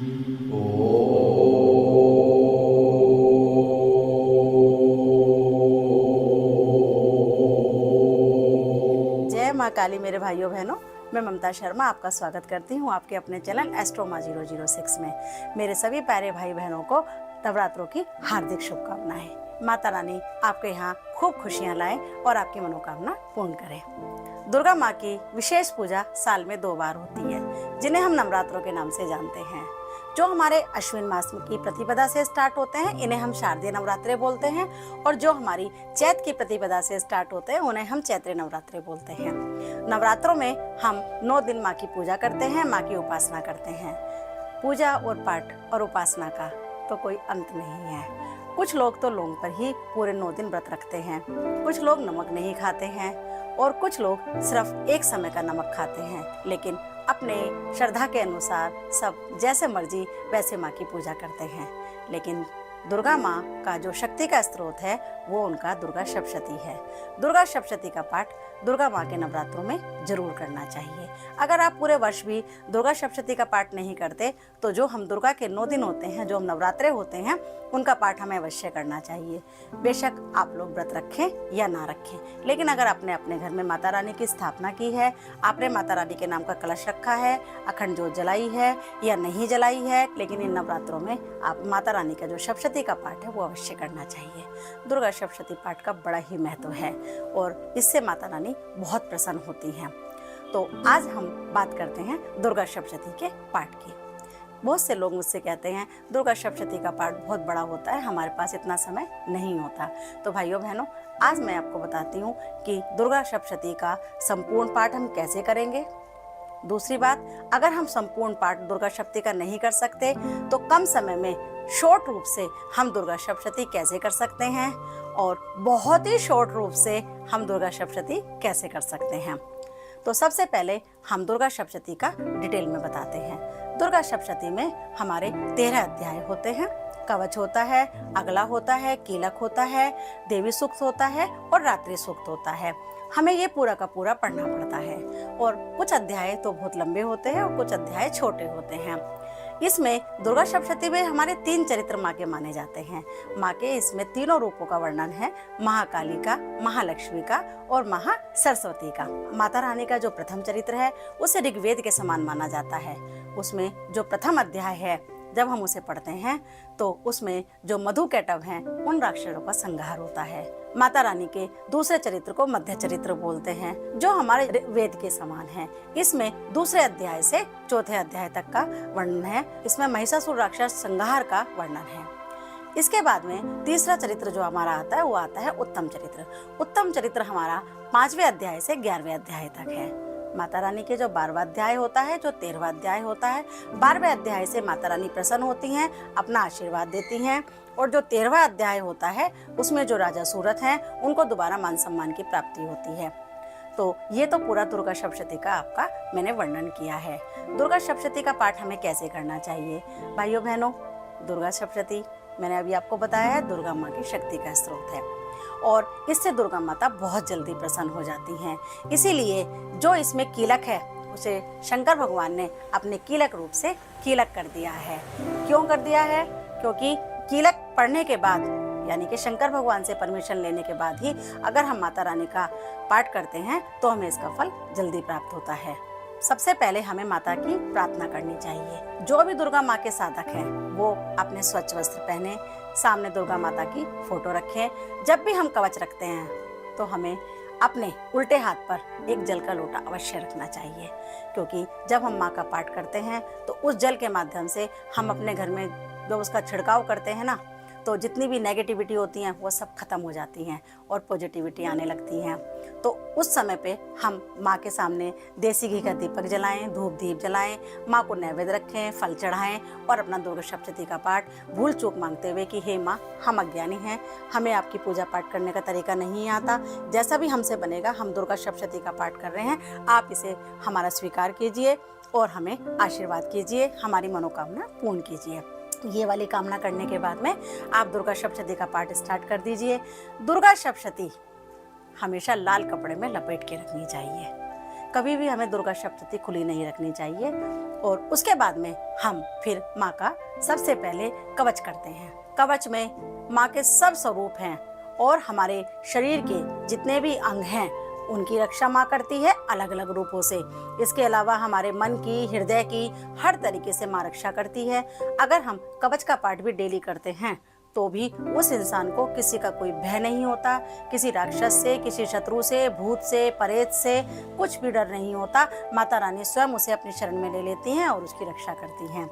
जय माँ काली मेरे भाइयों बहनों, मैं ममता शर्मा आपका स्वागत करती हूँ आपके अपने चैनल एस्ट्रोमा 006 में। मेरे सभी प्यारे भाई बहनों को नवरात्रों की हार्दिक शुभकामनाएं। माता रानी आपके यहाँ खूब खुशियाँ लाए और आपकी मनोकामना पूर्ण करे। दुर्गा माँ की विशेष पूजा साल में 2 बार होती है, जिन्हें हम नवरात्रों के नाम से जानते हैं। जो हमारे अश्विन मास की प्रतिपदा से स्टार्ट होते हैं, इन्हें हम शारदीय नवरात्रे बोलते हैं, और जो हमारी चैत की प्रतिपदा से स्टार्ट होते हैं, उन्हें हम चैत्री नवरात्रे बोलते हैं। नवरात्रों में हम 9 दिन माँ की पूजा करते हैं, माँ की उपासना करते हैं। पूजा और पाठ और उपासना का तो कोई अंत नहीं है। कुछ लोग तो लौंग पर ही पूरे 9 दिन व्रत रखते हैं, कुछ लोग नमक नहीं खाते हैं, और कुछ लोग सिर्फ एक समय का नमक खाते हैं। लेकिन अपने श्रद्धा के अनुसार सब जैसे मर्जी वैसे माँ की पूजा करते हैं। लेकिन दुर्गा माँ का जो शक्ति का स्रोत है वो उनका दुर्गा सप्तशती है। दुर्गा सप्तशती का पाठ दुर्गा माँ के नवरात्रों में जरूर करना चाहिए। अगर आप पूरे वर्ष भी दुर्गा सप्तशती का पाठ नहीं करते तो जो हम दुर्गा के 9 दिन होते हैं, जो हम नवरात्रे होते हैं, उनका पाठ हमें अवश्य करना चाहिए। बेशक आप लोग व्रत रखें या ना रखें, लेकिन अगर आपने अपने घर में माता रानी की स्थापना की है, आपने माता रानी के नाम का कलश रखा है, अखंड जोत जलाई है या नहीं जलाई है, लेकिन इन नवरात्रों में आप माता रानी का जो सप्तशती का पाठ है वो अवश्य करना चाहिए। दुर्गा सप्तशती पाठ का बड़ा ही महत्व है और इससे माता रानी बहुत प्रसन्न होती हैं। तो आज हम बात करते हैं दुर्गा सप्तशती के पाठ की। बहुत से लोग मुझसे कहते हैं दुर्गा सप्तशती का पाठ बहुत बड़ा होता है, हमारे पास इतना समय नहीं होता। तो भाइयों बहनों, आज मैं आपको बताती हूँ कि दुर्गा सप्तशती का संपूर्ण पाठ हम कैसे करेंगे। दूसरी बात, अगर हम संपूर्ण पाठ दुर्गा सप्तशती का नहीं कर सकते तो कम समय में शॉर्ट रूप से हम दुर्गा सप्तशती कैसे कर सकते हैं, और बहुत ही शॉर्ट रूप से हम दुर्गा सप्तशती कैसे कर सकते हैं। तो सबसे पहले हम दुर्गा सप्तशती का डिटेल में बताते हैं। दुर्गा सप्तशती में हमारे 13 अध्याय होते हैं। कवच होता है, अगला होता है, कीलक होता है, देवी सूक्त होता है और रात्रि सूक्त होता है। हमें ये पूरा का पूरा पढ़ना पड़ता है, और कुछ अध्याय तो बहुत लंबे होते हैं और कुछ अध्याय छोटे होते हैं। इसमें दुर्गा सप्तशती में हमारे 3 चरित्र माँ के माने जाते हैं। माँ के इसमें तीनों रूपों का वर्णन है, महाकाली का, महालक्ष्मी का और महासरस्वती का। माता रानी का जो प्रथम चरित्र है उसे ऋग्वेद के समान माना जाता है। उसमें जो प्रथम अध्याय है, जब हम उसे पढ़ते हैं तो उसमें जो मधुकैटभ हैं उन राक्षसों का संहार होता है। माता रानी के दूसरे चरित्र को मध्य चरित्र बोलते हैं, जो हमारे वेद के समान है। इसमें दूसरे अध्याय से चौथे अध्याय तक का वर्णन है। इसमें महिषासुर राक्षस संहार का वर्णन है। इसके बाद में तीसरा चरित्र जो हमारा आता है वो आता है उत्तम चरित्र। उत्तम चरित्र हमारा 5वें अध्याय से 11वें अध्याय तक है। माता रानी के जो 12वां अध्याय होता है, जो 13वां अध्याय होता है, 12वें अध्याय से माता रानी प्रसन्न होती हैं, अपना आशीर्वाद देती हैं, और जो 13वां अध्याय होता है उसमें जो राजा सूरत हैं उनको दोबारा मान सम्मान की प्राप्ति होती है। तो ये तो पूरा दुर्गा सप्तशती का आपका मैंने वर्णन किया है। दुर्गा सप्तशती का पाठ हमें कैसे करना चाहिए। भाइयों बहनों, दुर्गा सप्तशती मैंने अभी आपको बताया है दुर्गा माँ की शक्ति का स्रोत है, और इससे दुर्गा माता बहुत जल्दी प्रसन्न हो जाती हैं। इसीलिए जो इसमें कीलक है उसे शंकर भगवान ने अपने कीलक रूप से कीलक कर दिया है। क्यों कर दिया है? क्योंकि कीलक पढ़ने के बाद, यानी कि शंकर भगवान से परमिशन लेने के बाद ही अगर हम माता रानी का पाठ करते हैं तो हमें इसका फल जल्दी प्राप्त होता है। सबसे पहले हमें माता की प्रार्थना करनी चाहिए। जो भी दुर्गा माँ के साधक हैं वो अपने स्वच्छ वस्त्र पहने, सामने दुर्गा माता की फोटो रखें। जब भी हम कवच रखते हैं तो हमें अपने उल्टे हाथ पर एक जल का लोटा अवश्य रखना चाहिए, क्योंकि जब हम माँ का पाठ करते हैं तो उस जल के माध्यम से हम अपने घर में जो उसका छिड़काव करते हैं ना, तो जितनी भी नेगेटिविटी होती हैं वो सब खत्म हो जाती हैं और पॉजिटिविटी आने लगती हैं। तो उस समय पे हम माँ के सामने देसी घी का दीपक जलाएं, धूप दीप जलाएं, माँ को नैवेद्य रखें, फल चढ़ाएं और अपना दुर्गा सप्तशती का पाठ भूल चूक मांगते हुए कि हे माँ, हम अज्ञानी हैं, हमें आपकी पूजा पाठ करने का तरीका नहीं आता, जैसा भी हमसे बनेगा हम दुर्गा सप्तशती का पाठ कर रहे हैं, आप इसे हमारा स्वीकार कीजिए और हमें आशीर्वाद कीजिए, हमारी मनोकामना पूर्ण कीजिए। ये वाली कामना करने के बाद में आप दुर्गा सप्तशती का पाठ स्टार्ट कर दीजिए। दुर्गा सप्तशती हमेशा लाल कपड़े में लपेट के रखनी चाहिए, कभी भी हमें दुर्गा सप्तशती खुली नहीं रखनी चाहिए। और उसके बाद में हम फिर माँ का सबसे पहले कवच करते हैं। कवच में माँ के सब स्वरूप हैं और हमारे शरीर के जितने भी अंग हैं उनकी रक्षा माँ करती है अलग अलग रूपों से। इसके अलावा हमारे मन की, हृदय की, हर तरीके से माँ रक्षा करती है। अगर हम कवच का पाठ भी डेली करते हैं तो भी उस इंसान को किसी का कोई भय नहीं होता, किसी राक्षस से, किसी शत्रु से, भूत से, प्रेत से कुछ भी डर नहीं होता। माता रानी स्वयं उसे अपनी शरण में ले लेती हैं और उसकी रक्षा करती हैं।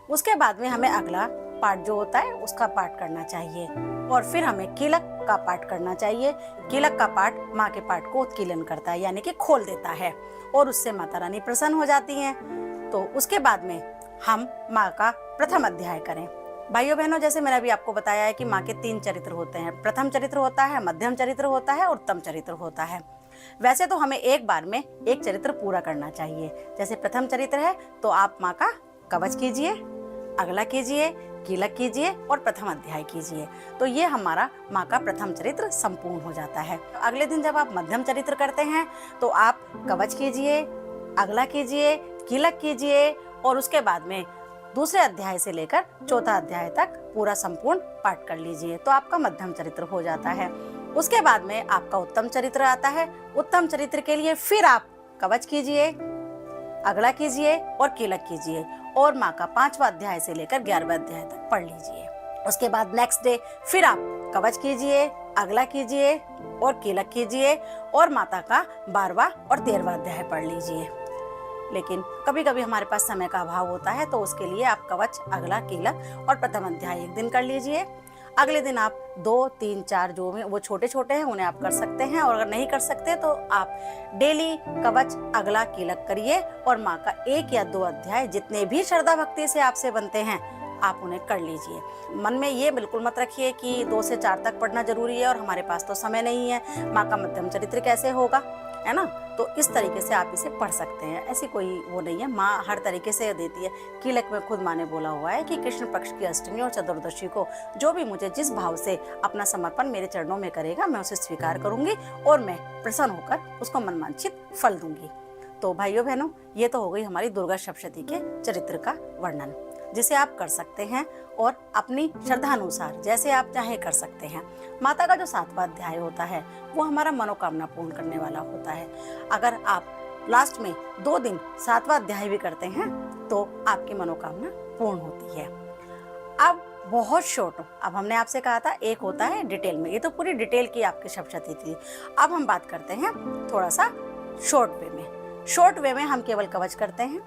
उसके बाद में हमें अगला पाठ जो होता है उसका पाठ करना चाहिए और फिर हमें कीलक का पाठ करना चाहिए। कीलक का पाठ माँ के पाठ को उत्कीलन करता है, यानी कि खोल देता है और उससे माता रानी प्रसन्न हो जाती हैं। तो उसके बाद में हम माँ का प्रथम अध्याय करें। भाइयों बहनों, जैसे मैंने अभी आपको बताया है कि माँ के 3 चरित्र होते हैं। प्रथम चरित्र होता है, मध्यम चरित्र होता है और उत्तम चरित्र होता है। वैसे तो हमें एक बार में एक चरित्र पूरा करना चाहिए। जैसे प्रथम चरित्र है तो आप माँ का कवच कीजिए, अगला कीजिए, कीलक कीजिए और प्रथम अध्याय कीजिए। तो ये हमारा माँ का प्रथम चरित्र संपूर्ण हो जाता है। अगले दिन जब आप मध्यम चरित्र करते हैं तो आप कवच कीजिए, अगला कीजिए, कीलक कीजिए और उसके बाद में दूसरे अध्याय से लेकर चौथा अध्याय तक पूरा संपूर्ण पाठ कर लीजिए। तो आपका मध्यम चरित्र हो जाता है। उसके बाद में आपका उत्तम चरित्र आता है। उत्तम चरित्र के लिए फिर आप कवच कीजिए, अगला कीजिए और कीलक कीजिए और माँ का 5वां अध्याय से लेकर 11वें अध्याय तक पढ़ लीजिए। उसके बाद नेक्स्ट डे फिर आप कवच कीजिए, अगला कीजिए और कीलक कीजिए और माता का 12वां और 13वां अध्याय पढ़ लीजिए। लेकिन कभी कभी हमारे पास समय का अभाव होता है तो उसके लिए आप कवच, अगला, कीलक और प्रथम अध्याय एक दिन कर लीजिए। अगले दिन आप 2, 3, 4 जो में वो छोटे छोटे हैं उन्हें आप कर सकते हैं और अगर नहीं कर सकते तो आप डेली कवच, अगला, कीलक करिए और माँ का 1 या 2 अध्याय जितने भी श्रद्धा भक्ति से आपसे बनते हैं आप उन्हें कर लीजिए। मन में ये बिल्कुल मत रखिए कि 2 से 4 तक पढ़ना जरूरी है और हमारे पास तो समय नहीं है, माँ का मध्यम चरित्र कैसे होगा, है ना। तो इस तरीके से आप इसे पढ़ सकते हैं। ऐसी कोई वो नहीं है, माँ हर तरीके से देती है। कीलक में खुद माँ ने बोला हुआ है कि कृष्ण पक्ष की अष्टमी और चतुर्दशी को जो भी मुझे जिस भाव से अपना समर्पण मेरे चरणों में करेगा मैं उसे स्वीकार करूंगी और मैं प्रसन्न होकर उसको मनवांछित फल दूंगी। तो भाइयों बहनों, ये तो हो गई हमारी दुर्गा सप्तशती के चरित्र का वर्णन, जिसे आप कर सकते हैं और अपनी श्रद्धा अनुसार जैसे आप चाहे कर सकते हैं। माता का जो 7वां अध्याय होता है वो हमारा मनोकामना पूर्ण करने वाला होता है। अगर आप लास्ट में 2 दिन 7वां अध्याय भी करते हैं तो आपकी मनोकामना पूर्ण होती है। अब बहुत शॉर्ट, अब हमने आपसे कहा था एक होता है डिटेल में, ये तो पूरी डिटेल की आपकी सप्तशती थी। अब हम बात करते हैं थोड़ा सा शॉर्ट वे में। शॉर्ट वे में हम केवल कवच करते हैं,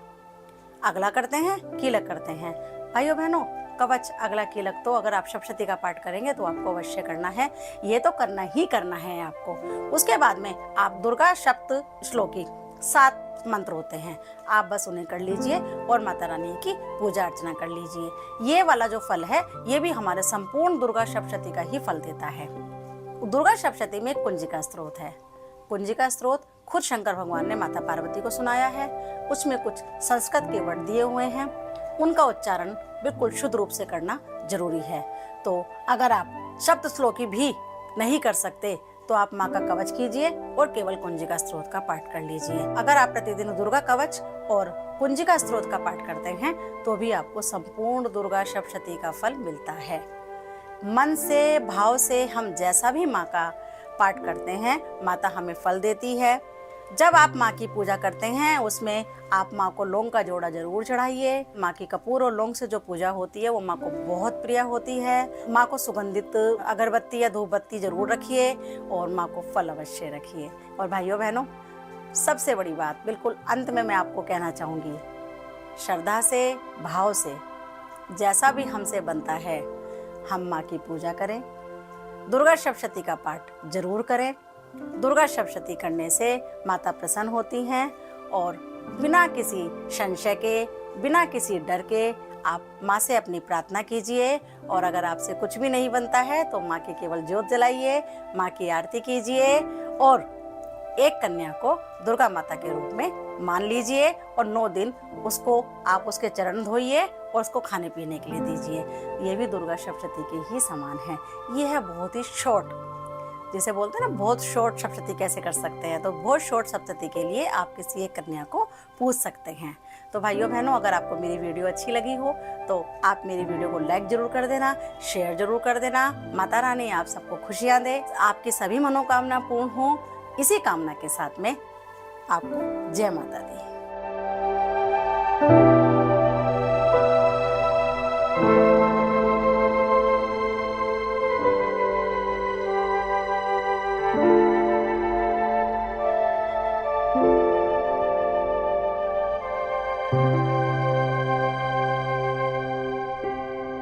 अगला करते हैं, कीलक करते हैं। भाइयों बहनों, कवच, अगला, कीलक तो अगर आप सप्तशती का पाठ करेंगे तो आपको अवश्य करना है, ये तो करना ही करना है आपको। उसके बाद में आप दुर्गा सप्त श्लोकी 7 मंत्र होते हैं, आप बस उन्हें कर लीजिए और माता रानी की पूजा अर्चना कर लीजिए। ये वाला जो फल है ये भी हमारे संपूर्ण दुर्गा सप्तशती का ही फल देता है। दुर्गा सप्तशती में कुंजिका स्त्रोत है। कुंजिका स्त्रोत खुद शंकर भगवान ने माता पार्वती को सुनाया है। उसमें कुछ संस्कृत के वर्ड दिए हुए हैं, उनका उच्चारण बिल्कुल शुद्ध रूप से करना जरूरी है। तो अगर आप सप्त श्लोकी भी नहीं कर सकते तो आप माँ का कवच कीजिए और केवल कुंजिका स्त्रोत का पाठ कर लीजिए। अगर आप प्रतिदिन दुर्गा कवच और कुंजिका स्त्रोत का पाठ करते हैं तो भी आपको संपूर्ण दुर्गा सप्तशती का फल मिलता है। मन से, भाव से हम जैसा भी माँ का पाठ करते हैं माता हमें फल देती है। जब आप माँ की पूजा करते हैं उसमें आप माँ को लौंग का जोड़ा जरूर चढ़ाइए। माँ की कपूर और लौंग से जो पूजा होती है वो माँ को बहुत प्रिय होती है। माँ को सुगंधित अगरबत्ती या धूप बत्ती जरूर रखिए और माँ को फल अवश्य रखिए। और भाइयों बहनों, सबसे बड़ी बात बिल्कुल अंत में मैं आपको कहना चाहूँगी, श्रद्धा से, भाव से जैसा भी हमसे बनता है हम माँ की पूजा करें, दुर्गा सप्तशती का पाठ जरूर करें। दुर्गा सप्तशती करने से माता प्रसन्न होती हैं और बिना किसी संशय के, बिना किसी डर के आप माँ से अपनी प्रार्थना कीजिए। और अगर आपसे कुछ भी नहीं बनता है तो माँ की केवल ज्योत जलाइए, माँ की आरती कीजिए और एक कन्या को दुर्गा माता के रूप में मान लीजिए और 9 दिन उसको आप उसके चरण धोइए और उसको खाने पीने के लिए दीजिए। ये भी दुर्गा सप्तशती के ही समान है। ये है बहुत ही शॉर्ट जिसे बोलते हैं ना बहुत शॉर्ट सप्तति कैसे कर सकते हैं, तो बहुत शॉर्ट सप्तति के लिए आप किसी एक कन्या को पूछ सकते हैं। तो भाइयों बहनों, अगर आपको मेरी वीडियो अच्छी लगी हो तो आप मेरी वीडियो को लाइक जरूर कर देना, शेयर जरूर कर देना। माता रानी आप सबको खुशियाँ दे, आपकी सभी मनोकामना पूर्ण हो। इसी कामना के साथ में आपको जय माता दी।